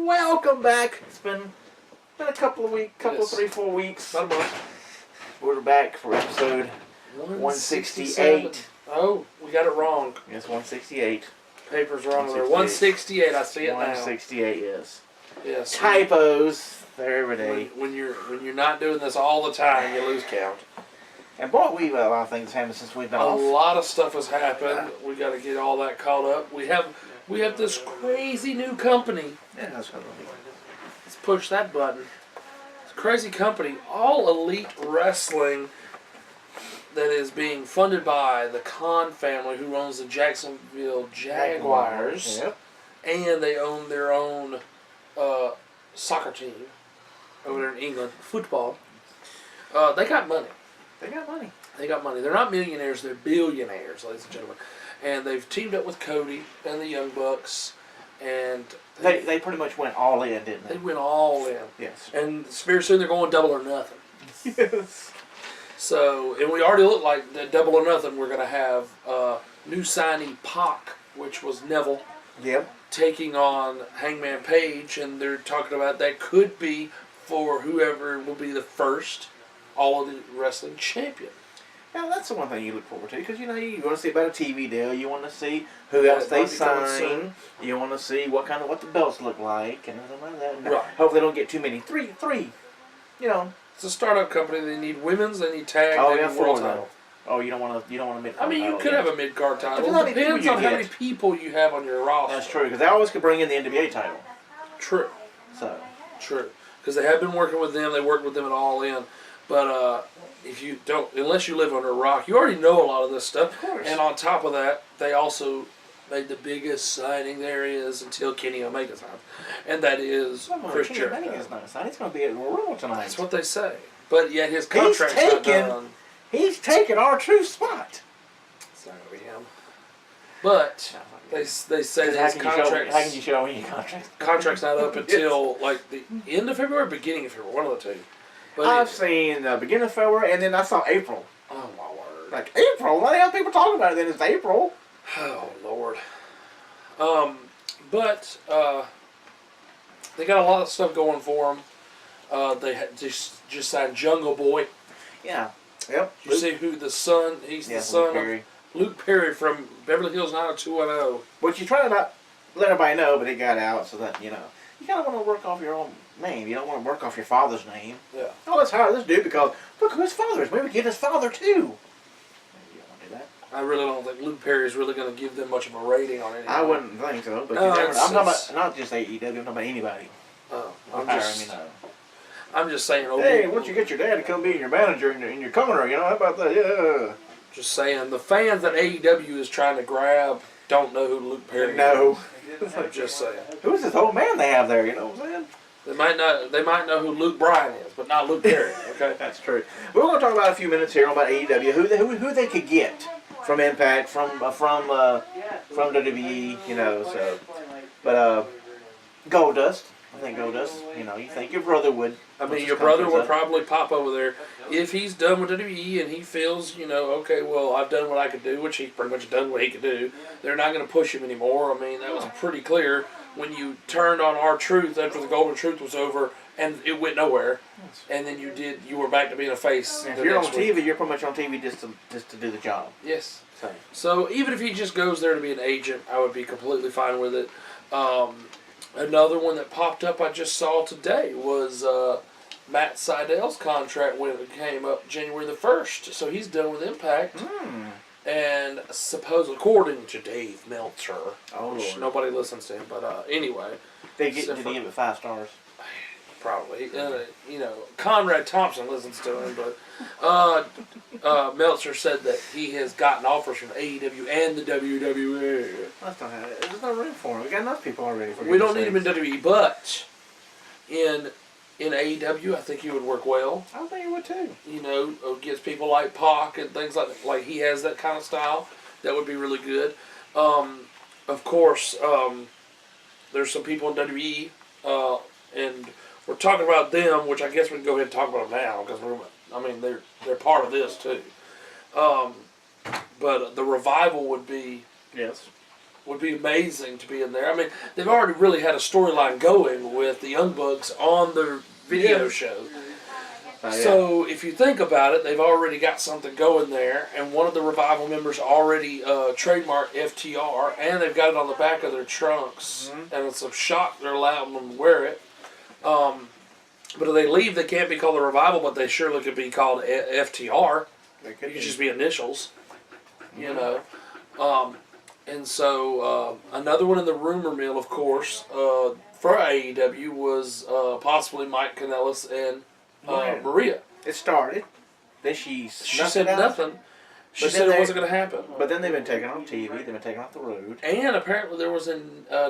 Welcome back. It's been a couple of weeks, 3-4 weeks. About a month. We're back for episode 168. Oh, we got it wrong. Yes, 168. Paper's wrong there. 168. I see it now. 168. Yes. Yes. Typos. They're every day. When you're not doing this all the time, you lose count. And boy, we've had a lot of things happened since we've been off. A lot of stuff has happened. We got to get all that caught up. We have this crazy new company. Yeah, that's what it'll be. Let's push that button. It's a crazy company, All Elite Wrestling, that is being funded by the Khan family, who owns the Jacksonville Jaguars. Yep. And they own their own soccer team over there in England, football. They got money. They got money. They got money. They're not millionaires, they're billionaires, ladies and gentlemen. And they've teamed up with Cody and the Young Bucks, and they pretty much went all in, didn't they? They went all in. Yes. And very soon they're going double or nothing. Yes. So, and we already look like the double or nothing. We're going to have new signee Pac, which was Neville, Yep. taking on Hangman Page, and they're talking about that could be for whoever will be the first All Elite Wrestling champion. Now, that's the one thing you look forward to, because, you want to see about a TV deal, you want to see who else they sign, you want to see what the belts look like, and everything like that. Right. Hopefully they don't get too many. Three, It's a startup company. They need women's, they need tag, oh, they yeah, need world title. Oh, you don't want to mid-card I mean, you title, could have a mid-card title. It depends on how many people you have on your roster. That's true, because they always could bring in the NBA title. True. So. True. Because they have been working with them. They worked with them at All In. But if you don't, unless you live under a rock, you already know a lot of this stuff. Of course. And on top of that, they also made the biggest signing there is until Kenny Omega signs. And that is Chris Jericho. He's going to be at Royal tonight. That's what they say. But yet his contract's not done. He's taking our true spot. It's not going to be him. But they say that his contract's... How can you show me your contract? Contract's not up until like the end of February or beginning of February, one of the two. But I've seen the beginning of February, and then I saw April. Oh, my word. Like, April? Why the hell people talking about it then? It's April. Oh, Lord. But they got a lot of stuff going for them. They just signed Jungle Boy. Yeah. Yep. You see who the son, he's the son of Luke Perry from Beverly Hills 90210. Which you try to not let everybody know, but it got out, so that, you kind of want to work off your own name. You don't want to work off your father's name. Yeah. Oh, let's hire this dude because look who his father is. Maybe get his father too. You don't want to do that. I really don't think Luke Perry is really going to give them much of a rating on anything. I wouldn't think so. But no, I'm talking about not just AEW. I'm talking about anybody. Oh, I'm just saying. Hey, why don't you get your dad to come be your manager in your corner? How about that? Yeah. Just saying, the fans that AEW is trying to grab don't know who Luke Perry is. No. I'm just saying. Who's this old man they have there? You know what I'm saying? They might know who Luke Bryan is, but not Luke Perry. Okay, that's true. We're going to talk about a few minutes here about AEW, who they could get from Impact, from WWE, So, but Goldust, I think Goldust. You think your brother would. I mean, your brother would probably pop over there if he's done with WWE and he feels, okay, well, I've done what I could do, which he's pretty much done what he could do. They're not going to push him anymore. I mean, that was pretty clear when you turned on R-Truth after the Golden Truth was over and it went nowhere. And then you were back to being a face. If you're on TV, you're pretty much on TV just to do the job. Yes. So even if he just goes there to be an agent, I would be completely fine with it. Another one that popped up I just saw today was Matt Seidel's contract came up January the 1st. So he's done with Impact. And according to Dave Meltzer, which nobody listens to him, but anyway. Did he give it 5 stars? probably. Conrad Thompson listens to him, but Meltzer said that he has gotten offers from AEW and the WWE. That's not how there's no room for him. We got enough people already. We don't need him in WWE, but in AEW, I think he would work well. I think he would too. Gets people like Pac and things like that. Like he has that kind of style. That would be really good. Of course, there's some people in WWE, and we're talking about them, which I guess we can go ahead and talk about them now because they're part of this too. But the Revival would be amazing to be in there. I mean, they've already really had a storyline going with the Young Bucks on their video show. So if you think about it, they've already got something going there, and one of the Revival members already trademarked FTR, and they've got it on the back of their trunks, and it's a shock they're allowing them to wear it. But if they leave, they can't be called the Revival, but they surely could be called FTR. It could just be initials, And so another one in the rumor mill, of course, for AEW was possibly Mike Kanellis and Maria. It started. Then she said nothing. She said it wasn't going to happen. But then they've been taken off TV. They've been taken off the road. And apparently there was a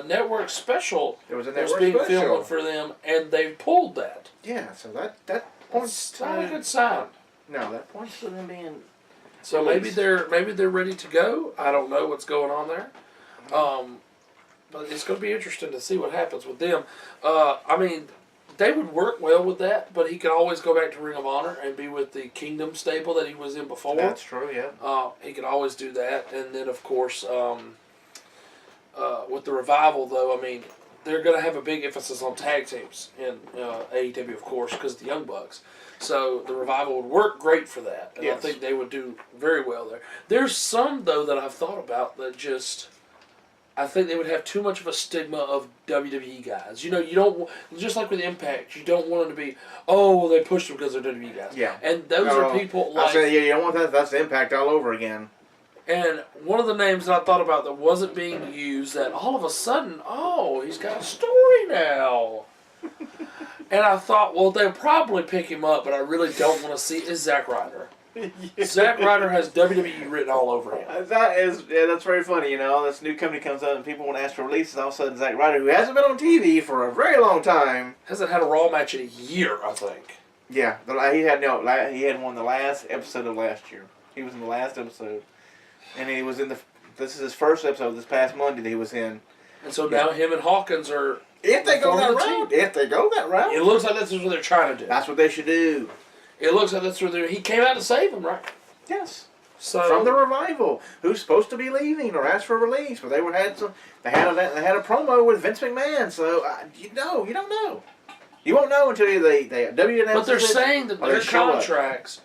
network special that was being filmed for them, and they pulled that. Yeah, so that points to not a good sign. No, that points to them being. So maybe they're ready to go. I don't know what's going on there. But it's going to be interesting to see what happens with them. They would work well with that, but he could always go back to Ring of Honor and be with the Kingdom stable that he was in before. That's true, yeah. He could always do that. And then, of course, with the Revival, though, they're going to have a big emphasis on tag teams in AEW, of course, because of the Young Bucks. So the Revival would work great for that. And I think they would do very well there. There's some, though, that I've thought about that just... I think they would have too much of a stigma of WWE guys. You don't, just like with Impact, you don't want them to be, they pushed them because they're WWE guys. Yeah. And those are people like... I said, you don't want that. That's Impact all over again. And one of the names that I thought about that wasn't being used, that all of a sudden, he's got a story now. And I thought, well, they'll probably pick him up, but I really don't want to see is Zack Ryder. Zack Ryder has WWE written all over him. That's very funny. This new company comes out and people want to ask for releases. All of a sudden, Zack Ryder, who hasn't been on TV for a very long time, hasn't had a Raw match in a year, I think. Yeah, he had one the last episode of last year. He was in the last episode, and he was in this is his first episode this past Monday that he was in. And so now him and Hawkins are. If they go that route, it looks like that's what they're trying to do. That's what they should do. It looks like that's where he came out to save him, right? Yes. So from the Revival, who's supposed to be leaving or asked for release, but they had a promo with Vince McMahon. So you don't know. You won't know until they W announces. But they're saying that their contracts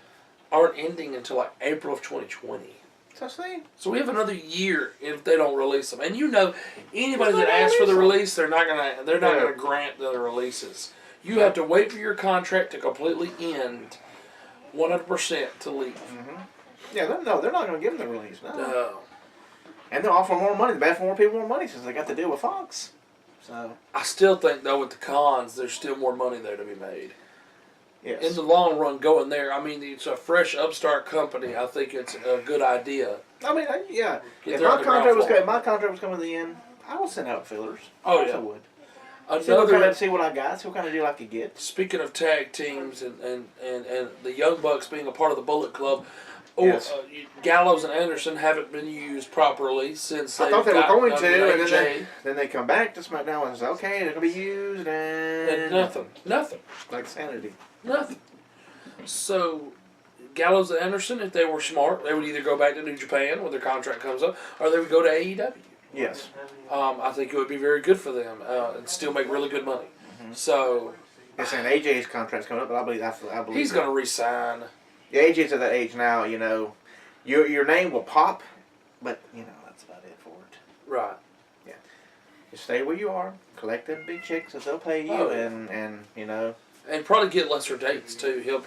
aren't ending until like April of 2020. So we have another year if they don't release them. And anybody that asks for the release, they're not gonna grant the releases. You have to wait for your contract to completely end, 100% to leave. Mm-hmm. Yeah, they're not going to give them the release. No. And they'll offer more money. They'll offer more people more money since they got to deal with Fox. So I still think, though, with the cons, there's still more money there to be made. Yes. In the long run, going there, it's a fresh upstart company. I think it's a good idea. Yeah. If my contract was coming to the end, I would send out fillers. Oh, yeah. I would. Another, see what I got, see what kind of deal I could get. Speaking of tag teams and the Young Bucks being a part of the Bullet Club, Gallows and Anderson haven't been used properly since I thought they were going to, and then they come back to SmackDown and say, okay, they're going to be used, and nothing. Like sanity. Nothing. So, Gallows and Anderson, if they were smart, they would either go back to New Japan when their contract comes up, or they would go to AEW. Yes. I think it would be very good for them and still make really good money. Mm-hmm. So, they're saying AJ's contract's coming up, but I believe he's going to resign. Yeah, AJ's at that age now. Your name will pop, but that's about it for it. Right. Yeah. Just stay where you are, collect them big checks that they'll pay you, and probably get lesser dates too. He'll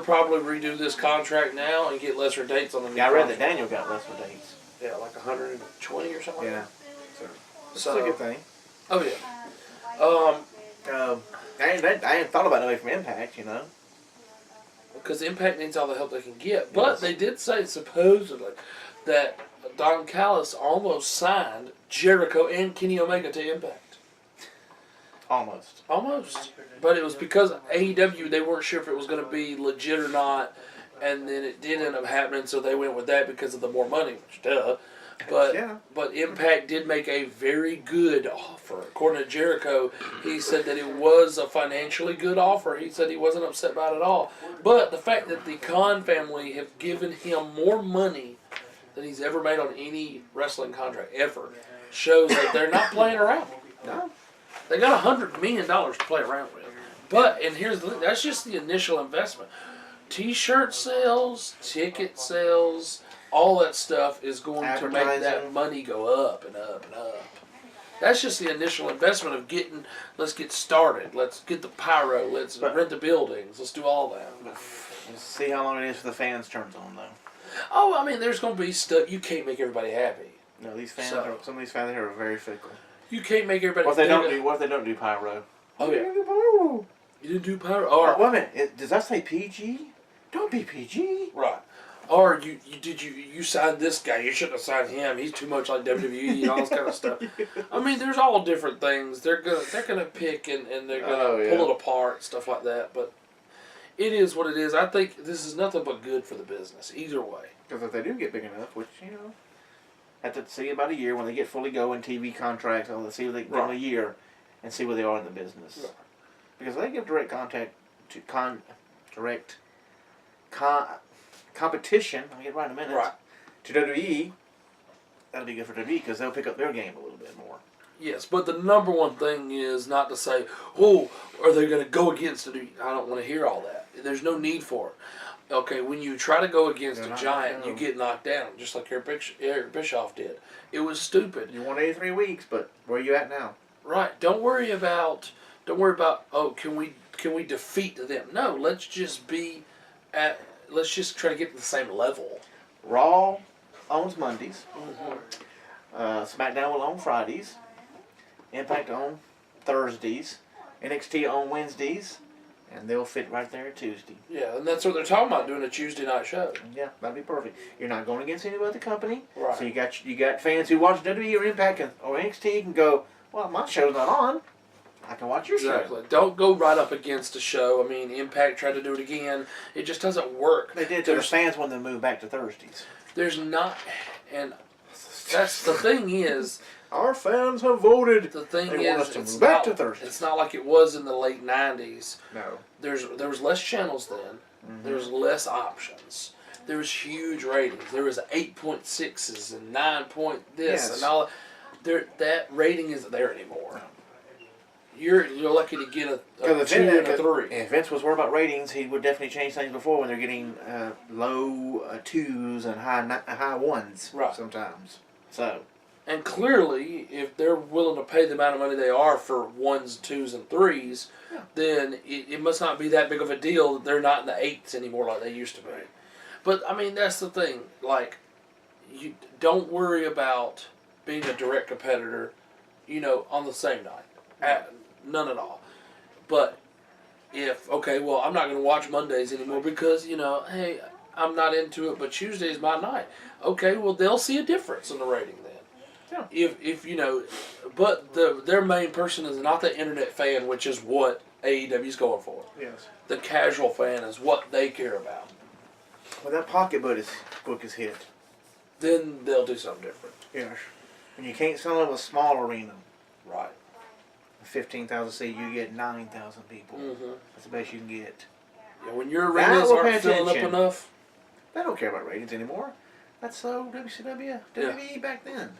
probably redo this contract now and get lesser dates on the new contract. I read that Daniel got lesser dates. Yeah, like 120 or something. Yeah. So that's a good thing. Oh yeah. I ain't thought about nobody from Impact, you know. Because Impact needs all the help they can get. But Yes. they did say, supposedly, that Don Callis almost signed Jericho and Kenny Omega to Impact. Almost. Almost. But it was because AEW, they weren't sure if it was going to be legit or not. And then it did end up happening, so they went with that because of the more money, which, duh. But Yeah. but Impact did make a very good offer. According to Jericho, he said that it was a financially good offer. He said he wasn't upset about it at all. But the fact that the Khan family have given him more money than he's ever made on any wrestling contract ever shows that they're not playing around. No. They got $100 million to play around with. But, and here's the thing, that's just the initial investment. T-shirt sales, ticket sales, all that stuff is going to make that Advertising. money go up and up and up. That's just the initial investment of getting, let's get started. Let's get the pyro. Let's rent the buildings. Let's do all that. Let's see how long it is for the fans turns on, though. Oh, I mean, there's going to be stuff. You can't make everybody happy. No, these fans So- are, some of these fans here are very fickle. You can't make everybody What if they don't do pyro? Oh, yeah. Pyro. You didn't do pyro? Oh, Or, wait a minute. Does that say PG? Don't be PG. right. Or you signed this guy, you shouldn't have signed him, he's too much like WWE and all this kind of stuff. I mean, there's all different things. They're gonna pick and they're gonna pull it apart, stuff like that, but it is what it is. I think this is nothing but good for the business, either way. Because if they do get big enough, which, have to see about a year when they get fully going, TV contracts, let's see what they give them a year and see where they are in the business. Right. Because if they give direct contact to competition, I'll get right in a minute, Right. to WWE, that'll be good for WWE because they'll pick up their game a little bit more. Yes, but the number one thing is not to say, oh, are they going to go against it? I don't want to hear all that. There's no need for it. Okay, when you try to go against a giant, you get knocked down, just like Eric Bischoff did. It was stupid. You won 83 weeks, but where are you at now? Right. Don't worry about. Oh, can we defeat them? No. Let's just let's just try to get to the same level. Raw owns Mondays. Mm-hmm. SmackDown will own Fridays. Impact on Thursdays. NXT on Wednesdays. And they'll fit right there Tuesday. Yeah, and that's what they're talking about, doing a Tuesday night show. Yeah, that'd be perfect. You're not going against any other company. Right. So you got fans who watch WWE or Impact or NXT can go, well, my show's not on. I can watch your show. Exactly. Don't go right up against a show. I mean, Impact tried to do it again. It just doesn't work. They did to the fans when they moved back to Thursdays. There's not, and that's the thing is. Our fans have voted. The thing They want is, us to it's move back not, to Thursdays. it's not like it was in the late '90s. No. There was less channels then. Mm-hmm. There was less options. There was huge ratings. There was 8.6s and 9 point this and all. That rating isn't there anymore. You're lucky to get a 2 and a 3. If Vince was worried about ratings, he would definitely change things before when they're getting low 2s and high 1s sometimes. So. And clearly, if they're willing to pay the amount of money they are for 1s, 2s, and 3s, then it must not be that big of a deal that they're not in the 8s anymore like they used to be. But, I mean, that's the thing. Like, you don't worry about being a direct competitor, on the same night. None at all. But I'm not going to watch Mondays anymore because, hey, I'm not into it, but Tuesday's my night. Okay, well, they'll see a difference in the rating then. Yeah. But their main person is not the internet fan, which is what AEW's going for. Yes. The casual fan is what they care about. When that pocketbook is hit, then they'll do something different. Yes. And you can't sell it with a small arena. Right. 15,000 seat, you get 9,000 people. Mm-hmm. That's the best you can get. Yeah, when your arenas aren't filling up attention. enough. They don't care about ratings anymore. That's so WCW, WWE back then.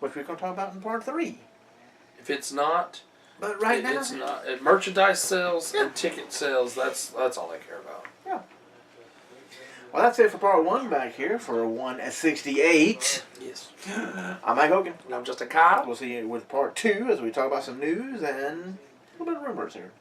Which we're going to talk about in part 3. If it's not, but right now, it's not. Merchandise sales and ticket sales. That's all they care about. Yeah. Well, that's it for part 1 back here for 168. Yes. I'm Mike Hogan. And I'm just a Kyle. We'll see you with part 2 as we talk about some news and a little bit of rumors here.